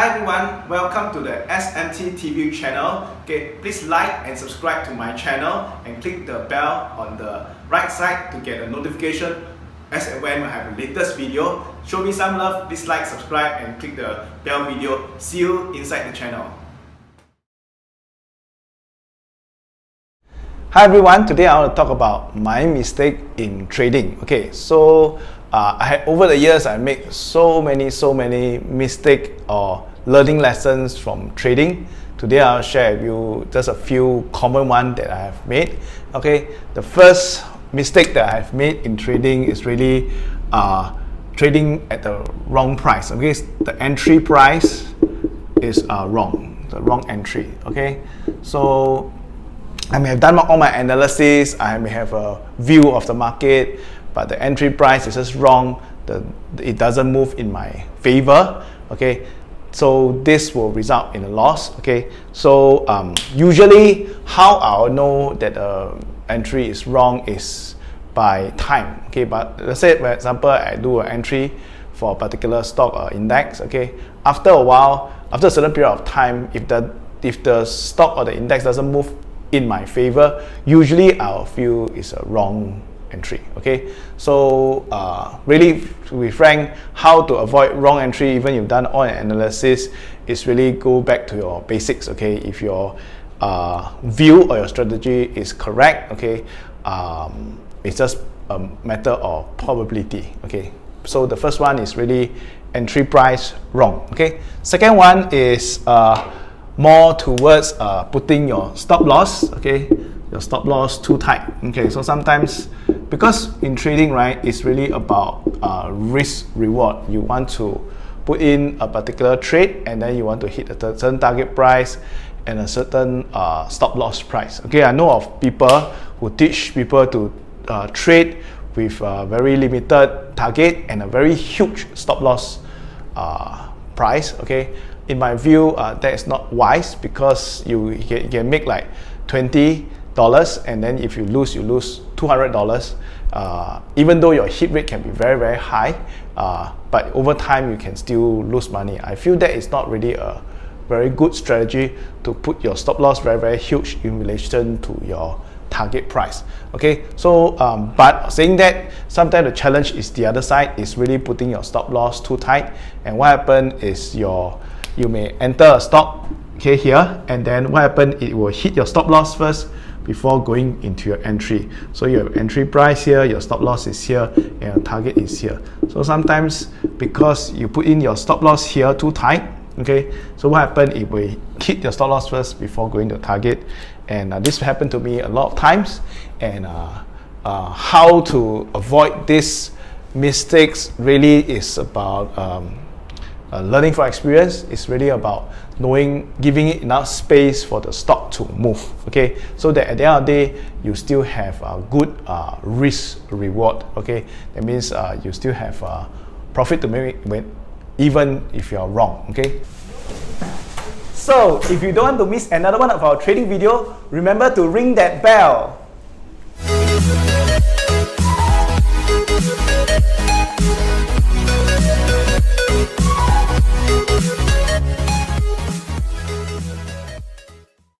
Hi everyone, welcome to the SMT TV channel. Okay, please like and subscribe to my channel and click the bell on the right side to get a notification as and when I have the latest video. Show me some love, please like, subscribe and click the bell video. See you inside the channel. Hi everyone, today I want to talk about my mistake in trading. Okay, so over the years I make so many mistakes or learning lessons from trading. Today I'll share with you just a few common ones that I have made. Okay, the first mistake that I've made in trading is really trading at the wrong price. Okay, the entry price is wrong, the wrong entry. Okay, so I may have done all my analysis, I may have a view of the market, but the entry price is just wrong. It doesn't move in my favor. Okay, so this will result in a loss. Okay, so usually how I'll know that the entry is wrong is by time. Okay, but let's say for example I do an entry for a particular stock or index. Okay, after a while, after a certain period of time, if the stock or the index doesn't move in my favor, usually I'll feel it's a wrong entry. Okay, so really to be frank, how to avoid wrong entry even you've done all an analysis is really go back to your basics. Okay, if your view or your strategy is correct, okay, it's just a matter of probability. Okay, so the first one is really entry price wrong. Okay, second one is more towards putting your stop loss, okay, your stop loss too tight. Okay, so sometimes because in trading, right, it's really about risk reward. You want to put in a particular trade and then you want to hit a certain target price and a certain stop loss price. Okay, I know of people who teach people to trade with a very limited target and a very huge stop loss price. Okay, in my view, that is not wise because you can make like $20 and then if you lose $200. Even though your hit rate can be very high, but over time you can still lose money. I feel that is not really a very good strategy to put your stop loss very huge in relation to your target price. Okay, so but saying that, sometimes the challenge is the other side, is really putting your stop loss too tight, and what happens is you may enter a stock, okay, here, and then what happens, it will hit your stop loss first before going into your entry. So you have entry price here, your stop loss is here, and your target is here. So sometimes because you put in your stop loss here too tight, okay, so what happens, it will hit your stop loss first before going to target. And this happened to me a lot of times. And how to avoid these mistakes really is about learning from experience. Is really about knowing, giving it enough space for the stock to move. Okay, so that at the end of the day you still have a good risk reward. Okay, that means you still have profit to make even if you are wrong. Okay, so if you don't want to miss another one of our trading video, remember to ring that bell.